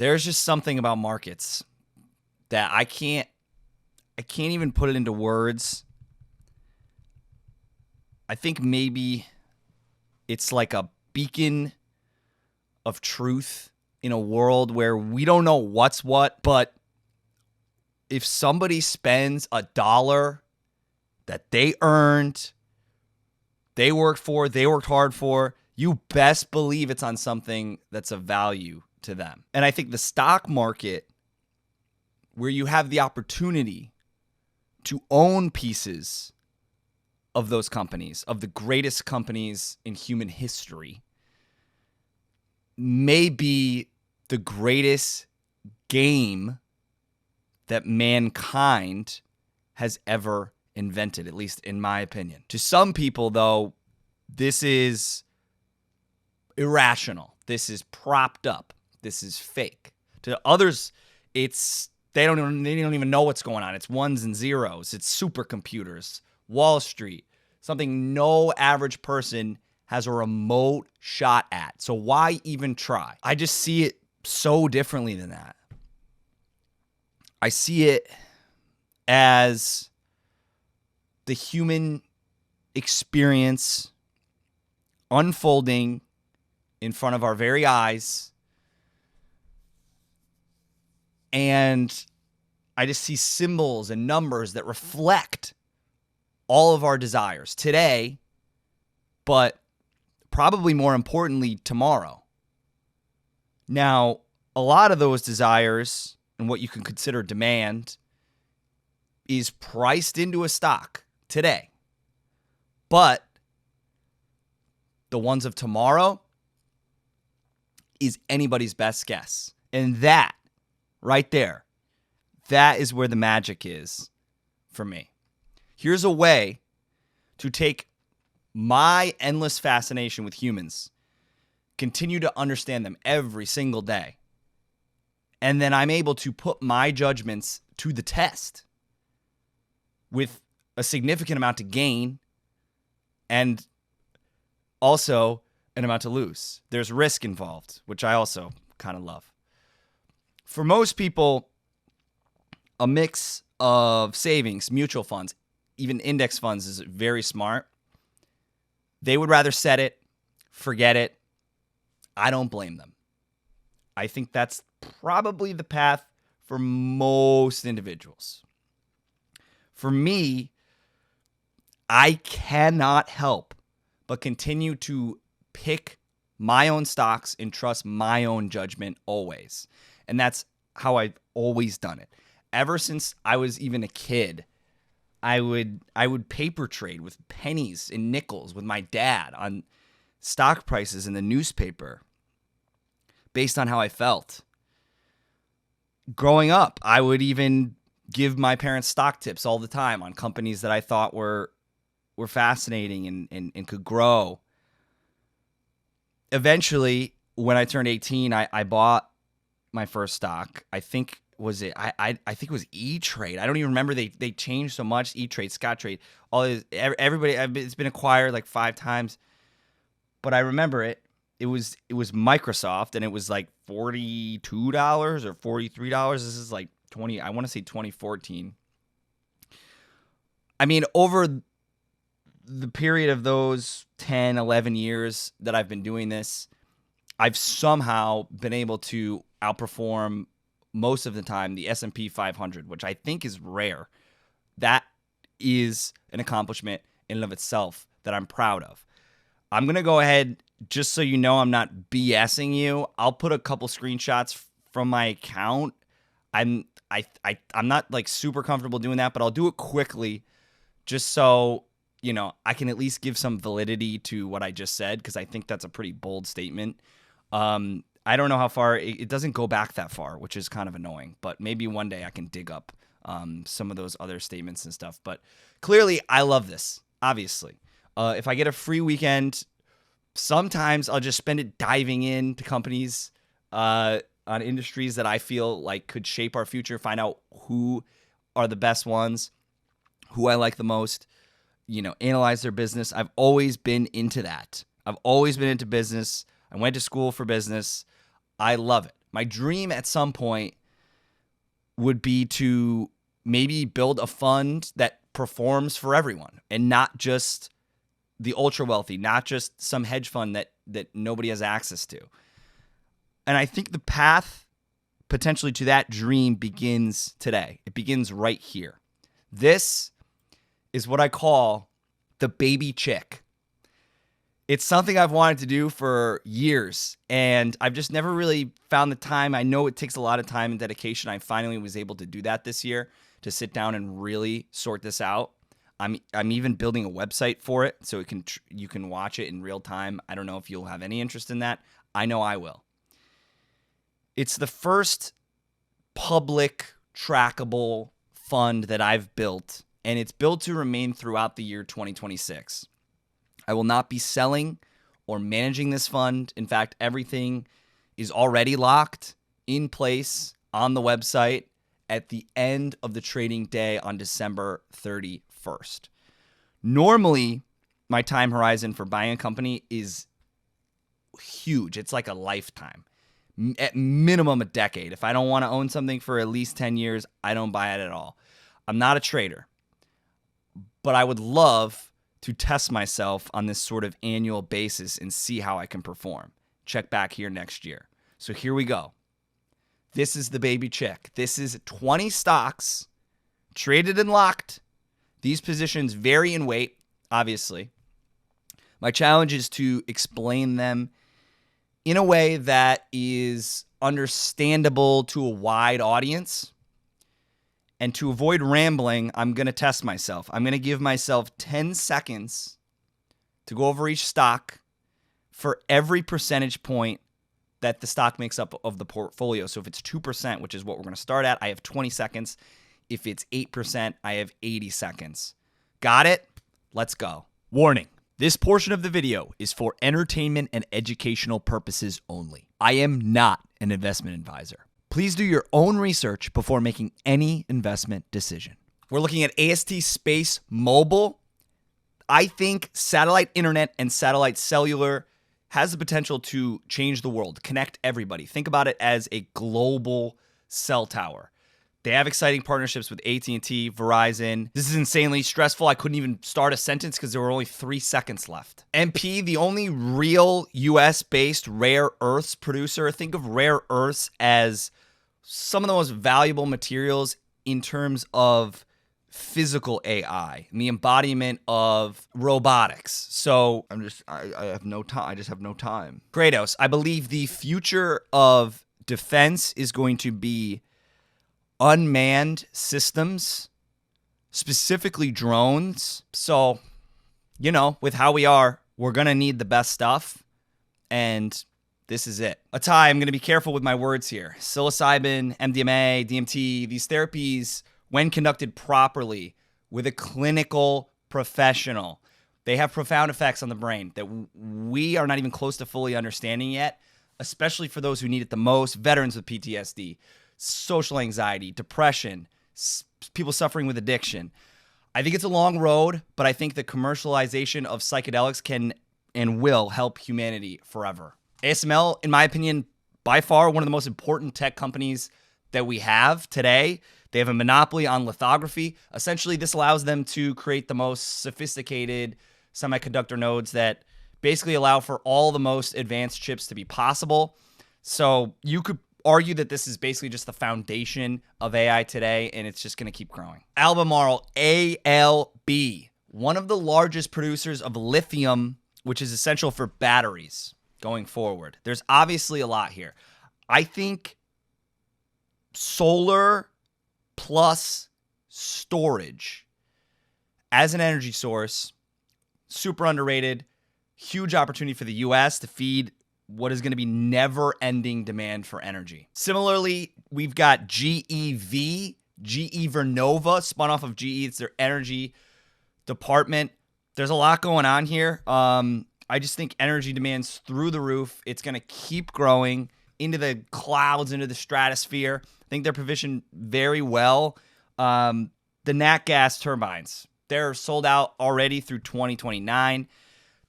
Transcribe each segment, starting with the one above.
There's just something about markets that I can't even put it into words. I think maybe it's like a beacon of truth in a world where we don't know what's what, but if somebody spends $1 that they earned, they worked hard for, you best believe it's on something that's of value to them. And I think the stock market, where you have the opportunity to own pieces of those companies, of the greatest companies in human history, may be the greatest game that mankind has ever invented, at least in my opinion. To some people, though, this is irrational. This is propped up. This is fake. To others, they don't even know what's going on. It's ones and zeros. It's supercomputers, Wall Street, something no average person has a remote shot at. So why even try? I just see it so differently than that. I see it as the human experience unfolding in front of our very eyes. And I just see symbols and numbers that reflect all of our desires today, but probably more importantly, tomorrow. Now, a lot of those desires and what you can consider demand is priced into a stock today. But the ones of tomorrow is anybody's best guess. And that right there, that is where the magic is for me. Here's a way to take my endless fascination with humans, continue to understand them every single day, and then I'm able to put my judgments to the test with a significant amount to gain and also an amount to lose. There's risk involved, which I also kind of love. For most people, a mix of savings, mutual funds, even index funds is very smart. They would rather set it, forget it. I don't blame them. I think that's probably the path for most individuals. For me, I cannot help but continue to pick my own stocks and trust my own judgment always. And that's how I've always done it. Ever since I was even a kid, I would paper trade with pennies and nickels with my dad on stock prices in the newspaper based on how I felt. Growing up, I would even give my parents stock tips all the time on companies that I thought were fascinating and could grow. Eventually, when I turned 18, I bought my first stock. I think I think it was E-Trade. I don't even remember. They changed so much. E-Trade, Scottrade, all this, everybody. It's been acquired like 5 times, but I remember it. It was Microsoft, and it was like $42 or $43. This is like I want to say 2014. I mean, over the period of those 10, 11 years that I've been doing this, I've somehow been able to outperform most of the time the S&P 500, which I think is rare. That is an accomplishment in and of itself that I'm proud of. I'm going to go ahead, just so you know I'm not BSing you, I'll put a couple screenshots from my account. I'm not like super comfortable doing that, but I'll do it quickly just so, you know, I can at least give some validity to what I just said, because I think that's a pretty bold statement. I don't know how far, it doesn't go back that far, which is kind of annoying, but maybe one day I can dig up some of those other statements and stuff. But clearly, I love this, obviously. If I get a free weekend, sometimes I'll just spend it diving into companies on industries that I feel like could shape our future, find out who are the best ones, who I like the most, you know, analyze their business. I've always been into that. I've always been into business. I went to school for business. I love it. My dream at some point would be to maybe build a fund that performs for everyone and not just the ultra wealthy, not just some hedge fund that nobody has access to. And I think the path potentially to that dream begins today. It begins right here. This is what I call the baby chick. It's something I've wanted to do for years, and I've just never really found the time. I know it takes a lot of time and dedication. I finally was able to do that this year, to sit down and really sort this out. I'm even building a website for it, so you can watch it in real time. I don't know if you'll have any interest in that. I know I will. It's the first public trackable fund that I've built, and it's built to remain throughout the year 2026. I will not be selling or managing this fund. In fact, everything is already locked in place on the website at the end of the trading day on December 31st. Normally, my time horizon for buying a company is huge. It's like a lifetime, at minimum a decade. If I don't want to own something for at least 10 years, I don't buy it at all. I'm not a trader, but I would love to test myself on this sort of annual basis and see how I can perform. Check back here next year. So here we go. This is the baby chick. This is 20 stocks traded and locked. These positions vary in weight, obviously. My challenge is to explain them in a way that is understandable to a wide audience. And to avoid rambling, I'm going to test myself. I'm going to give myself 10 seconds to go over each stock for every percentage point that the stock makes up of the portfolio. So if it's 2%, which is what we're going to start at, I have 20 seconds. If it's 8%, I have 80 seconds. Got it? Let's go. Warning. This portion of the video is for entertainment and educational purposes only. I am not an investment advisor. Please do your own research before making any investment decision. We're looking at AST Space Mobile. I think satellite internet and satellite cellular has the potential to change the world, connect everybody. Think about it as a global cell tower. They have exciting partnerships with AT&T, Verizon. This is insanely stressful. I couldn't even start a sentence because there were only 3 seconds left. MP, the only real US-based rare earths producer. Think of rare earths as some of the most valuable materials in terms of physical AI and the embodiment of robotics. So I have no time. I just have no time. Kratos, I believe the future of defense is going to be unmanned systems, specifically drones. So, with how we are, we're going to need the best stuff. And this is it. Atai, I'm going to be careful with my words here. Psilocybin, MDMA, DMT, these therapies, when conducted properly with a clinical professional, they have profound effects on the brain that we are not even close to fully understanding yet, especially for those who need it the most, veterans with PTSD, social anxiety, depression, people suffering with addiction. I think it's a long road, but I think the commercialization of psychedelics can and will help humanity forever. ASML, in my opinion, by far one of the most important tech companies that we have today. They have a monopoly on lithography. Essentially, this allows them to create the most sophisticated semiconductor nodes that basically allow for all the most advanced chips to be possible. So you could argue that this is basically just the foundation of AI today, and it's just going to keep growing. Albemarle, ALB, one of the largest producers of lithium, which is essential for batteries going forward. There's obviously a lot here. I think solar plus storage as an energy source, super underrated, huge opportunity for the US to feed what is going to be never-ending demand for energy. Similarly, we've got GEV, GE Vernova, spun off of GE. It's their energy department. There's a lot going on here. I just think energy demand's through the roof. It's going to keep growing into the clouds, into the stratosphere. I think they're positioned very well. The nat gas turbines, they're sold out already through 2029.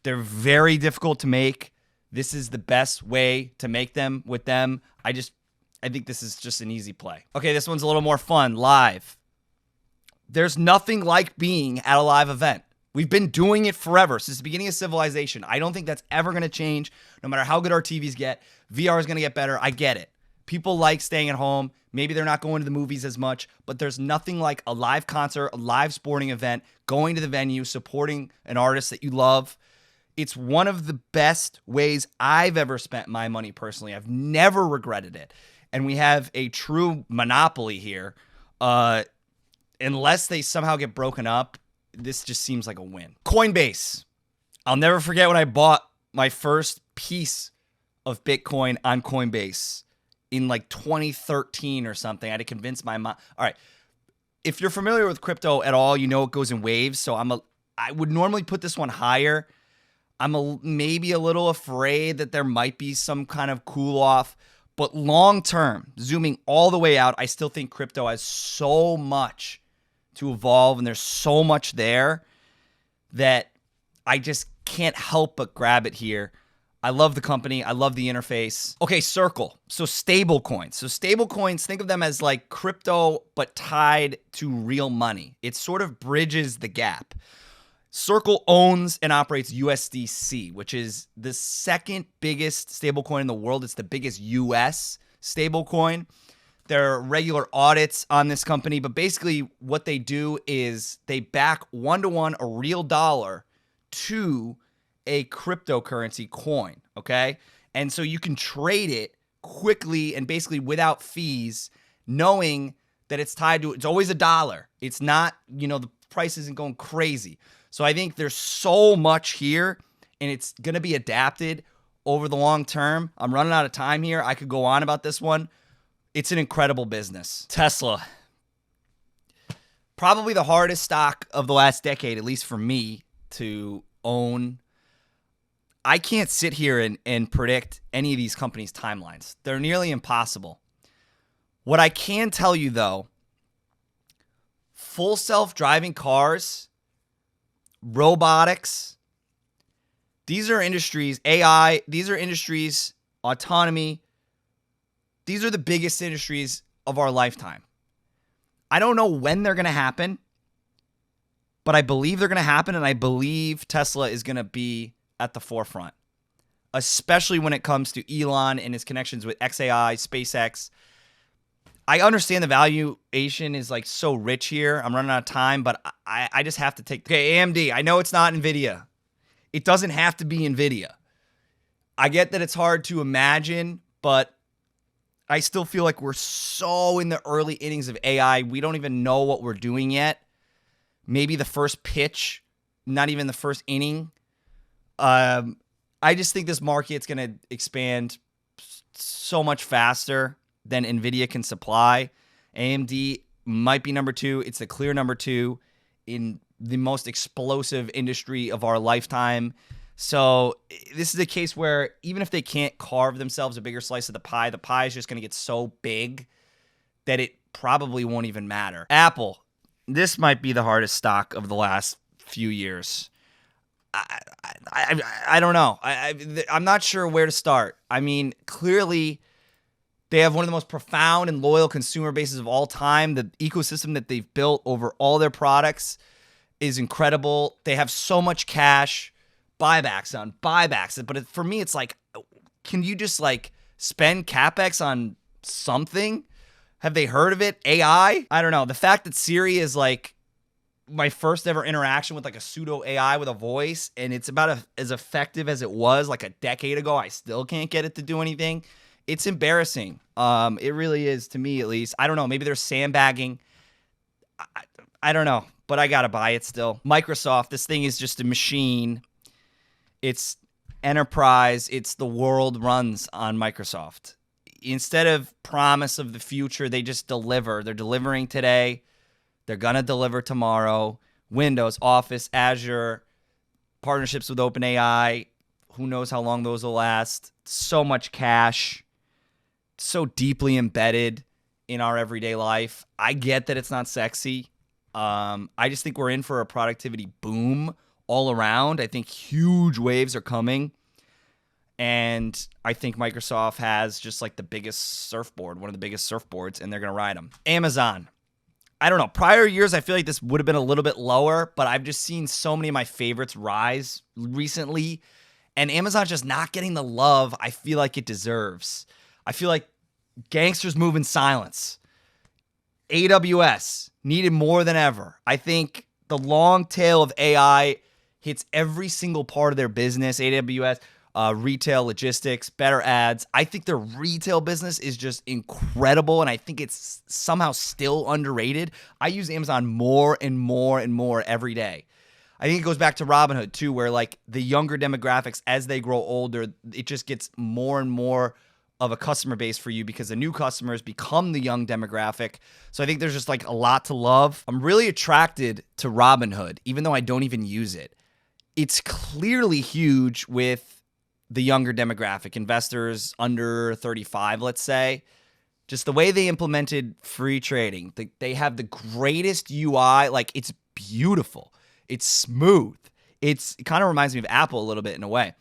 They're very difficult to make. This is the best way to make them with them. I just I think this is just an easy play. Okay, this one's a little more fun. Live. There's nothing like being at a live event. We've been doing it forever, since the beginning of civilization. I don't think that's ever going to change, no matter how good our TVs get. VR is going to get better. I get it. People like staying at home. Maybe they're not going to the movies as much, but there's nothing like a live concert, a live sporting event, going to the venue, supporting an artist that you love. It's one of the best ways I've ever spent my money personally. I've never regretted it. And we have a true monopoly here. Unless they somehow get broken up, this just seems like a win. Coinbase. I'll never forget when I bought my first piece of Bitcoin on Coinbase in like 2013 or something. I had to convince my mom. All right. If you're familiar with crypto at all, you know it goes in waves. So I would normally put this one higher. I'm maybe a little afraid that there might be some kind of cool off. But long term, zooming all the way out, I still think crypto has so much to evolve, and there's so much there that I just can't help but grab it here. I love the company. I love the interface. Okay, Circle. So stable coins. So stable coins, think of them as like crypto, but tied to real money. It sort of bridges the gap. Circle owns and operates USDC, which is the second biggest stablecoin in the world. It's the biggest US stablecoin. There are regular audits on this company, but basically what they do is they back one-to-one a real dollar to a cryptocurrency coin, okay? And so you can trade it quickly and basically without fees, knowing that it's tied to, it's always a dollar. It's not, the price isn't going crazy. So I think there's so much here, and it's going to be adapted over the long term. I'm running out of time here. I could go on about this one. It's an incredible business. Tesla. Probably the hardest stock of the last decade, at least for me, to own. I can't sit here and predict any of these companies' timelines. They're nearly impossible. What I can tell you, though, full self-driving cars, robotics, these are industries, AI, these are industries, autonomy. These are the biggest industries of our lifetime. I don't know when they're going to happen, but I believe they're going to happen, and I believe Tesla is going to be at the forefront, especially when it comes to Elon and his connections with XAI, SpaceX. I understand the valuation is like so rich here. I'm running out of time, but I just have to take... Okay, AMD. I know it's not NVIDIA. It doesn't have to be NVIDIA. I get that it's hard to imagine, but I still feel like we're so in the early innings of AI. We don't even know what we're doing yet. Maybe the first pitch, not even the first inning. I just think this market's going to expand so much faster than NVIDIA can supply. AMD might be number two. It's the clear number two in the most explosive industry of our lifetime. So this is a case where even if they can't carve themselves a bigger slice of the pie is just going to get so big that it probably won't even matter. Apple. This might be the hardest stock of the last few years. I don't know. I'm not sure where to start. I mean, clearly they have one of the most profound and loyal consumer bases of all time. The ecosystem that they've built over all their products is incredible. They have so much cash. Buybacks on buybacks. But for me, it's like, can you just like spend CapEx on something? Have they heard of it? AI? I don't know. The fact that Siri is like my first ever interaction with like a pseudo AI with a voice, and it's about as effective as it was like a decade ago. I still can't get it to do anything. It's embarrassing. It really is, to me at least. I don't know. Maybe they're sandbagging. I don't know, but I got to buy it still. Microsoft, this thing is just a machine. It's enterprise. It's the world runs on Microsoft. Instead of promise of the future, they just deliver. They're delivering today. They're going to deliver tomorrow. Windows, Office, Azure, partnerships with OpenAI. Who knows how long those will last. So much cash. So deeply embedded in our everyday life. I get that it's not sexy. I just think we're in for a productivity boom all around. I think huge waves are coming. And I think Microsoft has just like the biggest surfboard, one of the biggest surfboards, and they're going to ride them. Amazon. I don't know. Prior years, I feel like this would have been a little bit lower, but I've just seen so many of my favorites rise recently. And Amazon's just not getting the love I feel like it deserves. I feel like gangsters move in silence. AWS needed more than ever. I think the long tail of AI hits every single part of their business. AWS, retail, logistics, better ads. I think their retail business is just incredible, and I think it's somehow still underrated. I use Amazon more and more and more every day. I think it goes back to Robinhood too, where like the younger demographics, as they grow older, it just gets more and more of a customer base for you because the new customers become the young demographic. So I think there's just like a lot to love. I'm really attracted to Robinhood, even though I don't even use it. It's clearly huge with the younger demographic, investors under 35, let's say. Just the way they implemented free trading. They have the greatest UI. Like, it's beautiful. It's smooth. It kind of reminds me of Apple a little bit in a way.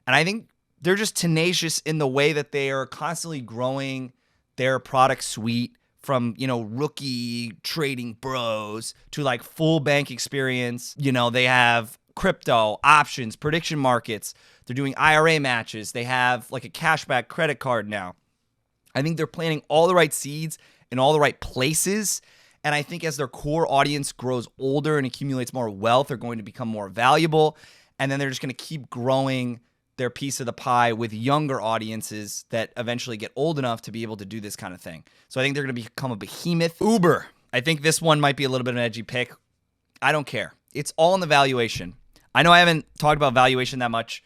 And I think they're just tenacious in the way that they are constantly growing their product suite from, rookie trading bros to like full bank experience. They have crypto, options, prediction markets. They're doing IRA matches. They have like a cashback credit card now. I think they're planting all the right seeds in all the right places. And I think as their core audience grows older and accumulates more wealth, they're going to become more valuable. And then they're just going to keep growing their piece of the pie with younger audiences that eventually get old enough to be able to do this kind of thing. So I think they're going to become a behemoth. Uber. I think this one might be a little bit of an edgy pick. I don't care. It's all in the valuation. I know I haven't talked about valuation that much.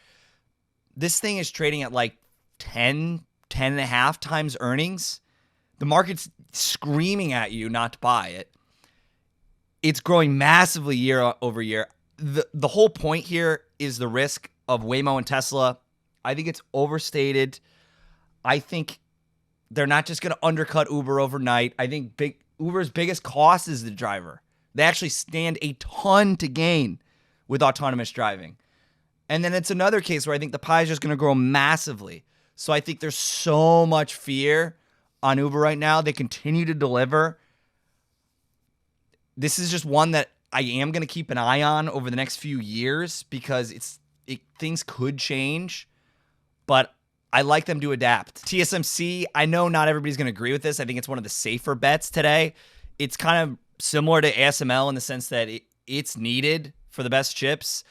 This thing is trading at like 10 and a half times earnings. The market's screaming at you not to buy it. It's growing massively year over year. The whole point here is the risk of Waymo and Tesla. I think it's overstated. I think they're not just going to undercut Uber overnight. I think Uber's biggest cost is the driver. They actually stand a ton to gain with autonomous driving. And then it's another case where I think the pie is just going to grow massively. So I think there's so much fear on Uber right now. They continue to deliver. This is just one that I am going to keep an eye on over the next few years because things could change, but I like them to adapt. TSMC, I know not everybody's going to agree with this. I think it's one of the safer bets today. It's kind of similar to ASML in the sense that it's needed for the best chips.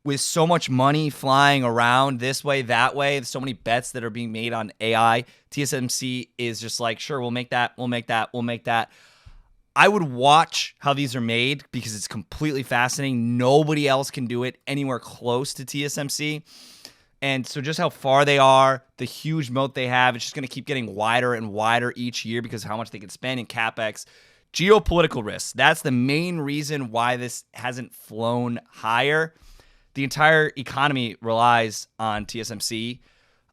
With so much money flying around this way, that way, there's so many bets that are being made on AI, TSMC is just like, sure, we'll make that. I would watch how these are made because it's completely fascinating. Nobody else can do it anywhere close to TSMC. And so just how far they are, the huge moat they have, it's just going to keep getting wider and wider each year because of how much they can spend in CapEx. Geopolitical risks. That's the main reason why this hasn't flown higher. The entire economy relies on TSMC.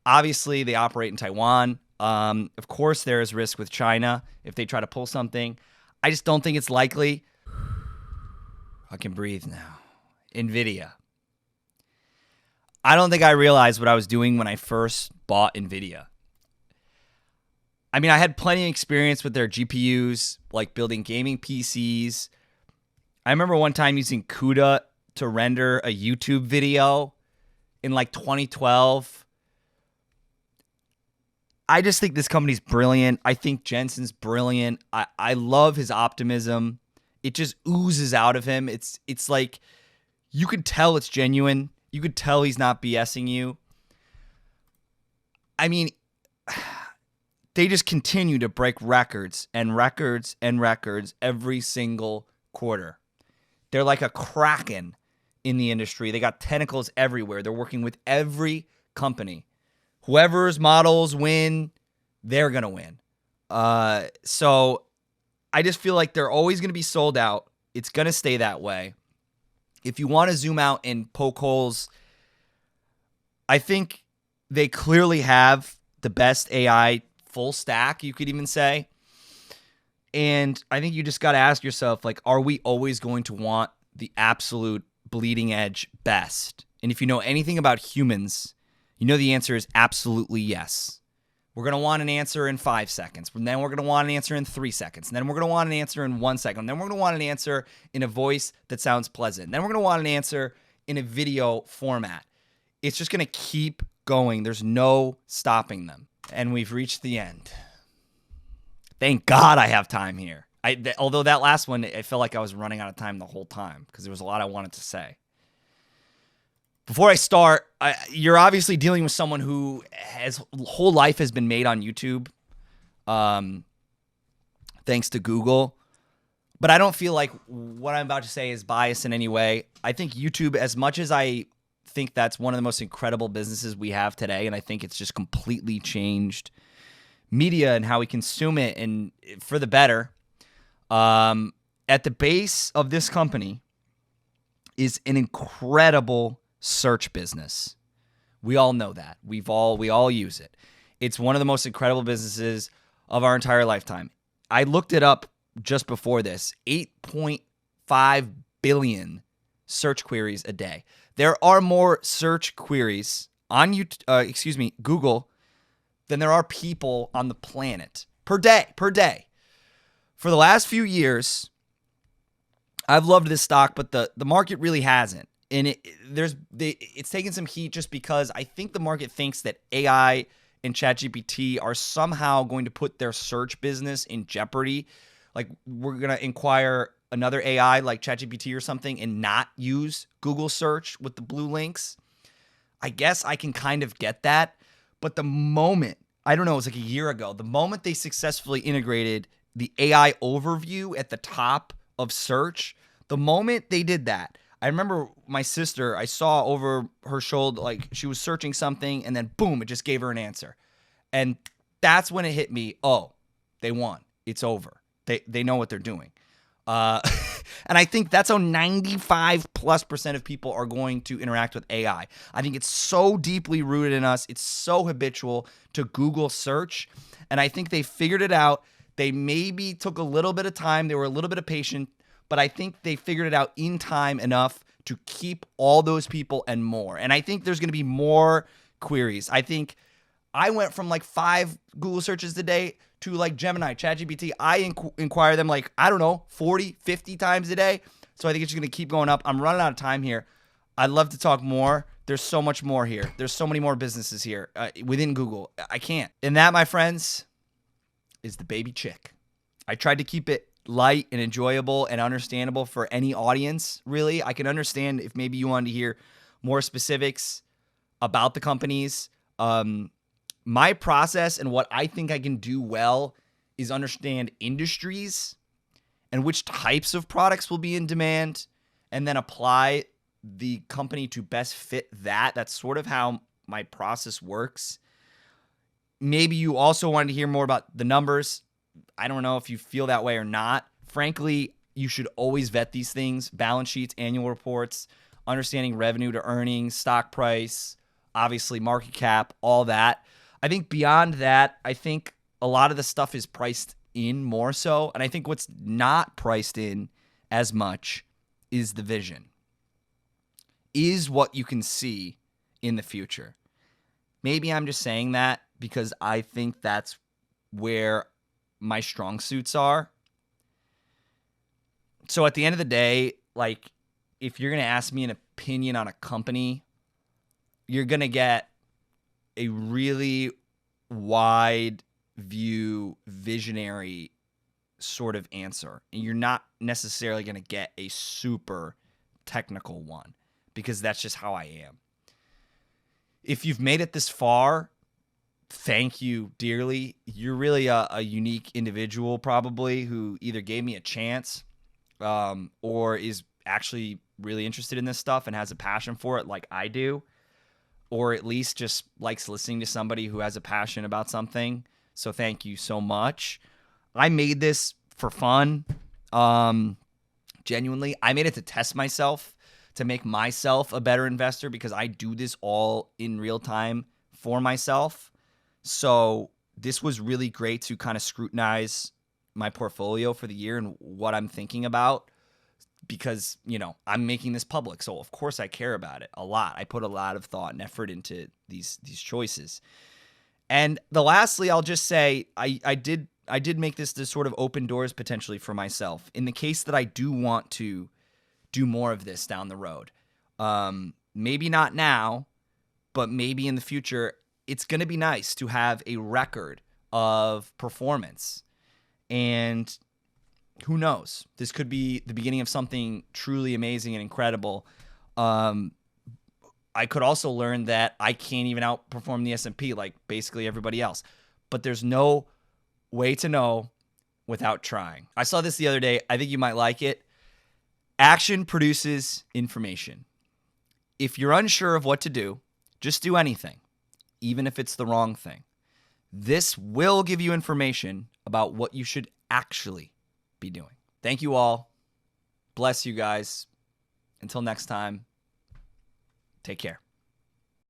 Obviously, they operate in Taiwan. Of course, there is risk with China if they try to pull something. I just don't think it's likely. I can breathe now. NVIDIA. I don't think I realized what I was doing when I first bought NVIDIA. I mean, I had plenty of experience with their GPUs, like building gaming PCs. I remember one time using CUDA to render a YouTube video in like 2012. I just think this company's brilliant. I think Jensen's brilliant. I love his optimism. It just oozes out of him. It's like you could tell it's genuine. You could tell he's not BSing you. I mean, they just continue to break records and records and records every single quarter. They're like a kraken in the industry. They got tentacles everywhere. They're working with every company. Whoever's models win, they're going to win. So I just feel like they're always going to be sold out. It's going to stay that way. If you want to zoom out and poke holes, I think they clearly have the best AI full stack, you could even say. And I think you just got to ask yourself, like, are we always going to want the absolute bleeding edge best? And if you know anything about humans, You know the answer is absolutely yes. We're going to want an answer in 5 seconds. And then we're going to want an answer in 3 seconds. And then we're going to want an answer in 1 second. And then we're going to want an answer in a voice that sounds pleasant. And then we're going to want an answer in a video format. It's just going to keep going. There's no stopping them. And we've reached the end. Thank God I have time here. Although that last one, I felt like I was running out of time the whole time because there was a lot I wanted to say. Before I start, you're obviously dealing with someone who his whole life has been made on YouTube, thanks to Google. But I don't feel like what I'm about to say is biased in any way. I think YouTube, as much as I think that's one of the most incredible businesses we have today, and I think it's just completely changed media and how we consume it, and for the better. At the base of this company is an incredible search business. We all know that. We all use it. It's one of the most incredible businesses of our entire lifetime. I looked it up just before this. 8.5 billion search queries a day. There are more search queries on Google than there are people on the planet per day. For the last few years, I've loved this stock, but the market really hasn't. And it's taken some heat just because I think the market thinks that AI and ChatGPT are somehow going to put their search business in jeopardy. Like, we're going to inquire another AI like ChatGPT or something and not use Google search with the blue links. I guess I can kind of get that. But the moment, I don't know, it was like a year ago, the moment they successfully integrated the AI overview at the top of search, the moment they did that, I remember my sister, I saw over her shoulder, like she was searching something and then boom, it just gave her an answer. And that's when it hit me, oh, they won. It's over. They know what they're doing. And I think that's how 95+% of people are going to interact with AI. I think it's so deeply rooted in us. It's so habitual to Google search. And I think they figured it out. They maybe took a little bit of time. They were a little bit of patient. But I think they figured it out in time enough to keep all those people and more. And I think there's going to be more queries. I think I went from like 5 Google searches a day to like Gemini, ChatGPT. I inquire them like, I don't know, 40, 50 times a day. So I think it's just going to keep going up. I'm running out of time here. I'd love to talk more. There's so much more here. There's so many more businesses here within Google. I can't. And that, my friends, is the baby chick. I tried to keep it light and enjoyable and understandable for any audience, really. I can understand if maybe you wanted to hear more specifics about the companies. My process and what I think I can do well is understand industries and which types of products will be in demand, and then apply the company to best fit that. That's sort of how my process works. Maybe you also wanted to hear more about the numbers. I don't know if you feel that way or not. Frankly, you should always vet these things: balance sheets, annual reports, understanding revenue to earnings, stock price, obviously market cap, all that. I think beyond that, I think a lot of the stuff is priced in more so. And I think what's not priced in as much is the vision, is what you can see in the future. Maybe I'm just saying that because I think that's where my strong suits are. So at the end of the day, like, if you're going to ask me an opinion on a company, you're going to get a really wide view, visionary sort of answer. And you're not necessarily going to get a super technical one, because that's just how I am. If you've made it this far, thank you dearly. You're really a unique individual, probably, who either gave me a chance or is actually really interested in this stuff and has a passion for it like I do, or at least just likes listening to somebody who has a passion about something. So thank you so much. I made this for fun. Genuinely, I made it to test myself, to make myself a better investor, because I do this all in real time for myself. So this was really great to kind of scrutinize my portfolio for the year and what I'm thinking about, because, I'm making this public. So of course I care about it a lot. I put a lot of thought and effort into these choices. And lastly, I'll just say I did make this sort of open doors potentially for myself in the case that I do want to do more of this down the road. Maybe not now, but maybe in the future. It's going to be nice to have a record of performance. And who knows? This could be the beginning of something truly amazing and incredible. I could also learn that I can't even outperform the S&P like basically everybody else. But there's no way to know without trying. I saw this the other day. I think you might like it. Action produces information. If you're unsure of what to do, just do anything, even if it's the wrong thing. This will give you information about what you should actually be doing. Thank you all. Bless you guys. Until next time, take care.